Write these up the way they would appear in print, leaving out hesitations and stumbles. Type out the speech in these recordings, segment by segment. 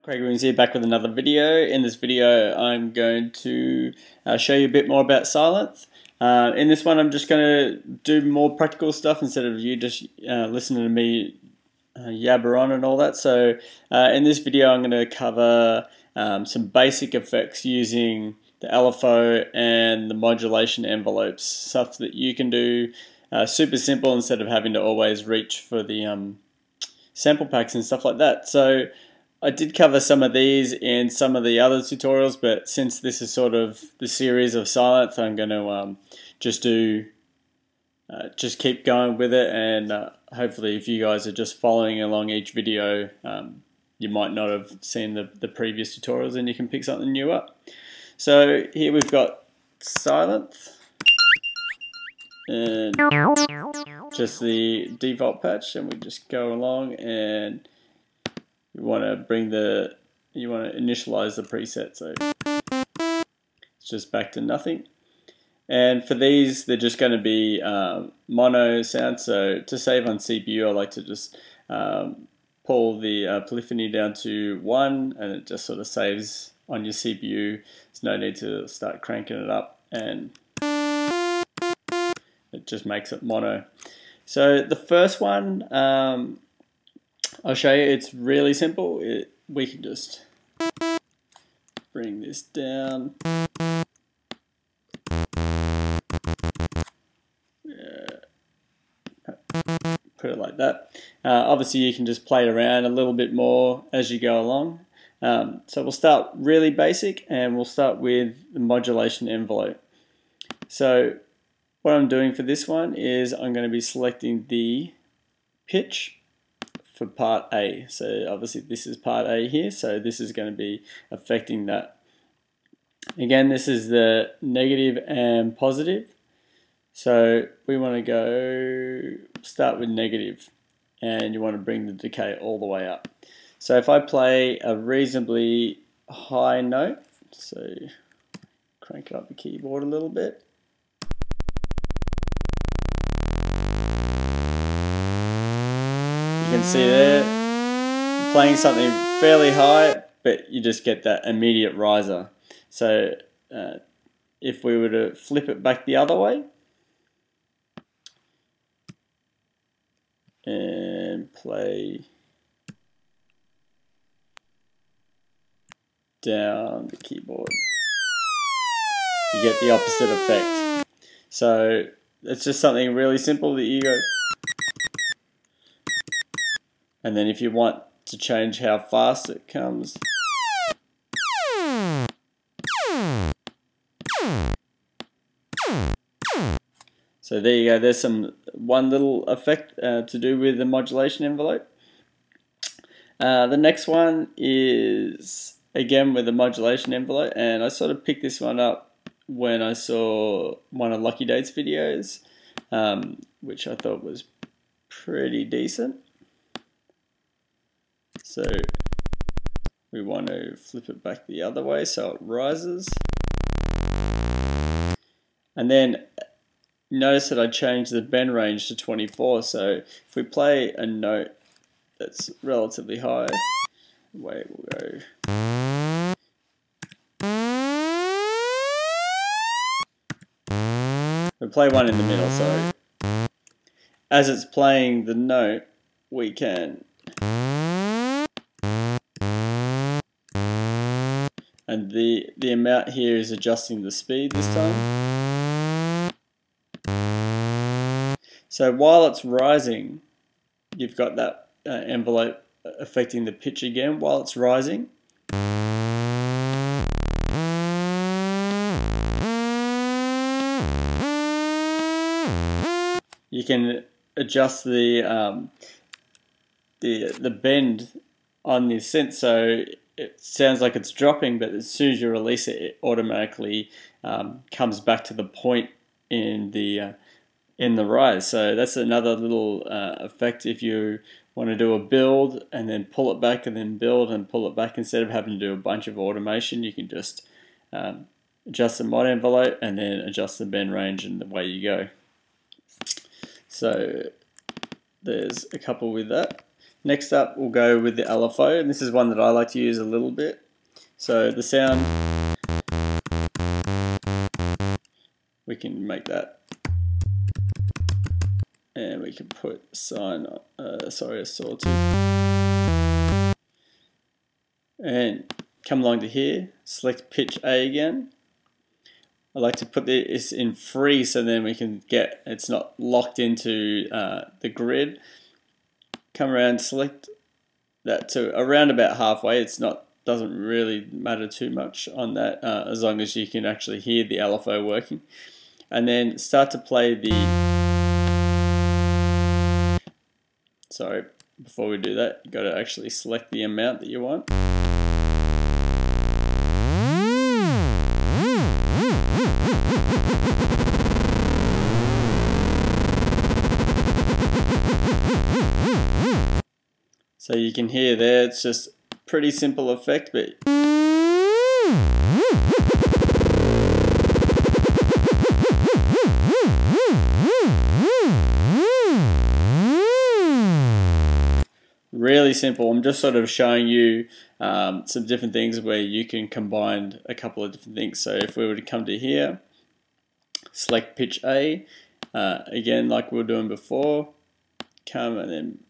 Craig Williams here, back with another video. In this video I'm going to show you a bit more about Sylenth. In this one I'm just going to do more practical stuff instead of you just listening to me yabber on and all that. So in this video I'm going to cover some basic effects using the LFO and the modulation envelopes, stuff that you can do super simple instead of having to always reach for the sample packs and stuff like that. So I did cover some of these in some of the other tutorials, but since this is sort of the series of Sylenth, I'm going to just keep going with it, and hopefully if you guys are just following along each video, you might not have seen the previous tutorials and you can pick something new up. So here we've got Sylenth and just the default patch, and we just go along and you want to initialize the preset, so it's just back to nothing. And for these, they're just going to be mono sound. So to save on CPU, I like to just pull the polyphony down to 1, and it just sort of saves on your CPU. There's no need to start cranking it up, and it just makes it mono. So the first one, I'll show you. It's really simple. We can just bring this down. Put it like that. Obviously you can just play it around a little bit more as you go along. So we'll start really basic, and we'll start with the modulation envelope. So what I'm doing for this one is I'm going to be selecting the pitch for part A. So obviously this is part A here, so this is going to be affecting that. Again, this is the negative and positive. So we want to start with negative, and you want to bring the decay all the way up. So if I play a reasonably high note, so crank up the keyboard a little bit, you can see there, I'm playing something fairly high, but you just get that immediate riser. So if we were to flip it back the other way and play down the keyboard, you get the opposite effect. So it's just something really simple that you go. And then if you want to change how fast it comes, so there you go. There's one little effect to do with the modulation envelope. The next one is again with the modulation envelope, and I sort of picked this one up when I saw one of Lucky Date's videos, which I thought was pretty decent. So we want to flip it back the other way so it rises. And then notice that I changed the bend range to 24. So if we play a note that's relatively high, away we'll go. We play one in the middle, so as it's playing the note, we can, and the amount here is adjusting the speed this time. So while it's rising, you've got that envelope affecting the pitch again while it's rising. You can adjust the bend on the synth, so it sounds like it's dropping, but as soon as you release it, it automatically comes back to the point in the rise. So that's another little effect. If you want to do a build and then pull it back and then build and pull it back, instead of having to do a bunch of automation, you can just adjust the mod envelope and then adjust the bend range, and away you go. So there's a couple with that. Next up, we'll go with the LFO, and this is one that I like to use a little bit. So the sound, we can make that, and we can put a sawtooth, and come along to here, select pitch A again. I like to put this in free so then we can get, it's not locked into the grid. Come around, select that to around about halfway. It's not, doesn't really matter too much on that as long as you can actually hear the LFO working. And then start to play the, sorry, before we do that, you've got to actually select the amount that you want. So you can hear there, it's just pretty simple effect, but really simple. I'm just sort of showing you some different things where you can combine a couple of different things. So if we were to come to here, select pitch A, again like we were doing before, come and then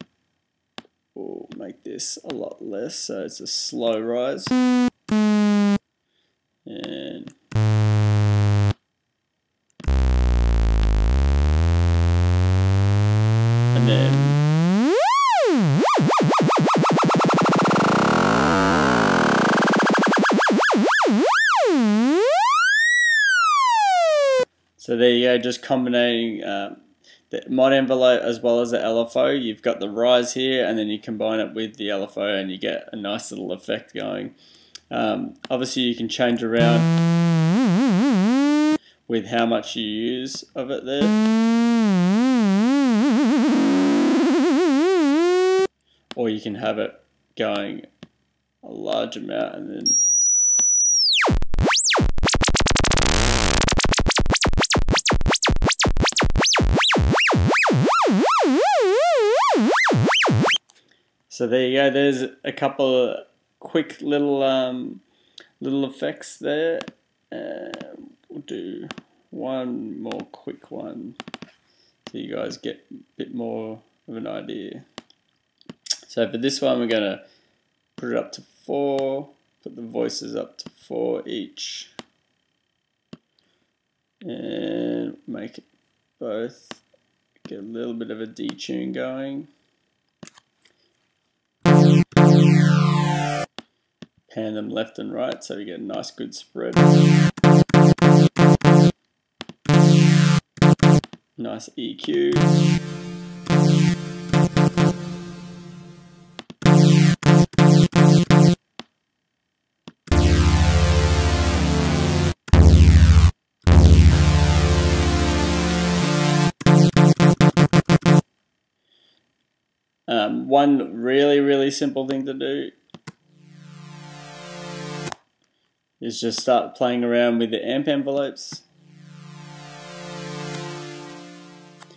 we'll make this a lot less so it's a slow rise. And then so there you go, just combining the mod envelope as well as the LFO. You've got the rise here, and then you combine it with the LFO and you get a nice little effect going. Obviously you can change around with how much you use of it there. Or you can have it going a large amount and then so there you go, there's a couple of quick little effects there. We'll do one more quick one so you guys get a bit more of an idea. So for this one we're going to put it up to 4, put the voices up to 4 each, and make it both, get a little bit of a detune going. Pan them left and right so we get a nice good spread. Nice EQ. One really simple thing to do is just start playing around with the amp envelopes.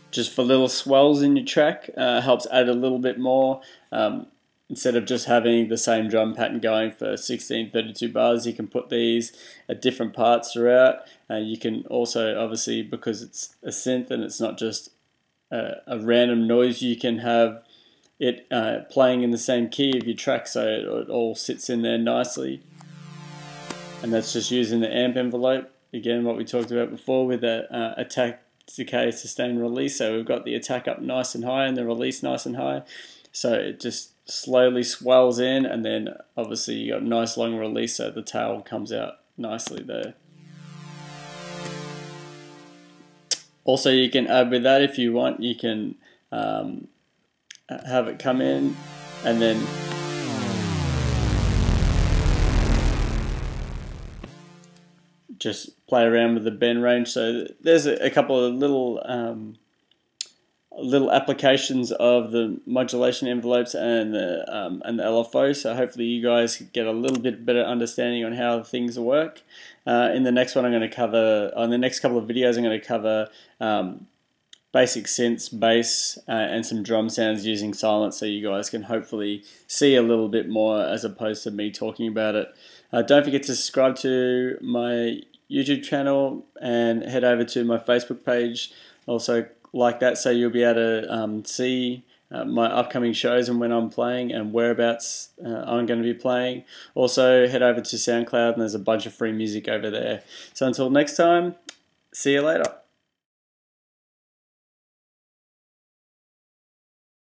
Just for little swells in your track, helps add a little bit more. Instead of just having the same drum pattern going for 16, 32 bars, you can put these at different parts throughout. You can also, obviously, because it's a synth and it's not just a random noise, you can have it playing in the same key of your track so it all sits in there nicely. And that's just using the amp envelope. Again, what we talked about before with the attack, decay, sustain, release. So we've got the attack up nice and high and the release nice and high. So it just slowly swells in, and then obviously you got a nice long release so the tail comes out nicely there. Also you can add with that if you want, you can have it come in and then just play around with the bend range. So there's a couple of little applications of the modulation envelopes and the LFO. So hopefully you guys get a little bit better understanding on how things work. In the next one I'm going to cover, on the next couple of videos I'm going to cover basic synths, bass, and some drum sounds using Sylenth, so you guys can hopefully see a little bit more as opposed to me talking about it. Don't forget to subscribe to my YouTube channel and head over to my Facebook page. Also like that, so you'll be able to see my upcoming shows and when I'm playing and whereabouts I'm going to be playing. Also head over to SoundCloud and there's a bunch of free music over there. So until next time, see you later.